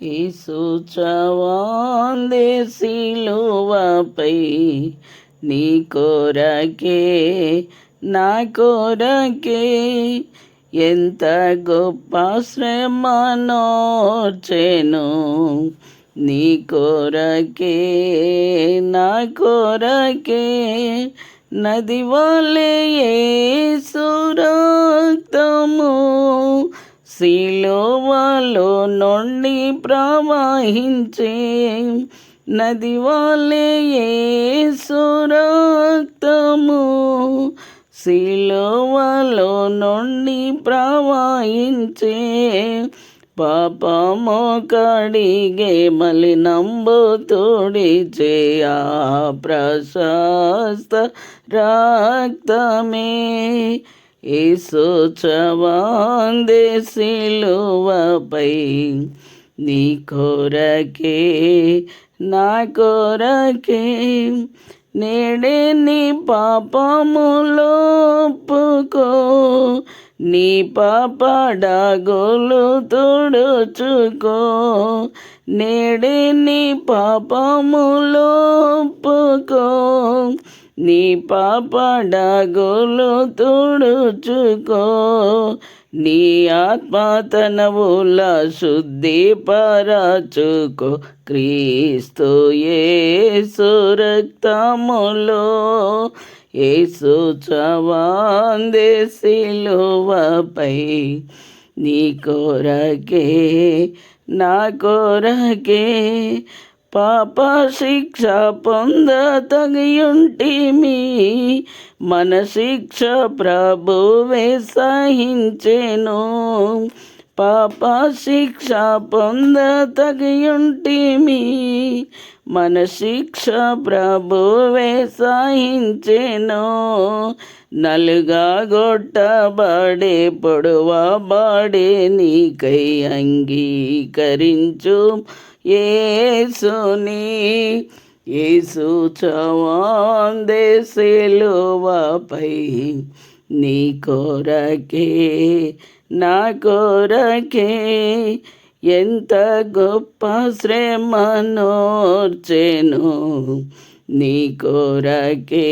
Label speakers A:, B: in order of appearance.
A: యేసు చావాందే సిలువపై నీ కొరకే నా కొరకే ఎంత గొప్ప శ్రమనోర్చెను నీ కొరకే నా కొరకే నది వలె యేసు రక్తము సిలువలో నుండి ప్రవహించే నది వలె యేసు రక్తము సిలువలో నుండి ప్రవహించే పాపము కడిగే మలినంబు తుడిచే ఆ ప్రశస్త రక్తమే యేసు చావాందే సిలువపై నీ కొరకే నా కొరకే నేడే నీ పాపములు ఒప్పుకో నీ పాపడాగోలు తుడుచుకో నేడే నీ పాపములు ఒప్పుకో నీ పాపడాగోలు తుడుచుకో నీ ఆత్మ తనవుల శుద్ధిపరచుకో క్రీస్తు యేసు రక్తములో యేసు చావాందే సిలువపై నీ కొరకే నా కొరకే పాప శిక్ష పొంద తగియుంటిమి మన శిక్ష ప్రభువే సహించెను పాప శిక్ష పొంద తగియుంటిమి మన శిక్ష ప్రభువే సహించెను నలుగా గొట్టబడే పొడవబడే నీకై అంగీకరించు యేసుని యేసు చావాందే సిలువపై నీ కొరకే నా కొరకే ఎంత గొప్ప శ్రమనోర్చెను నీ కొరకే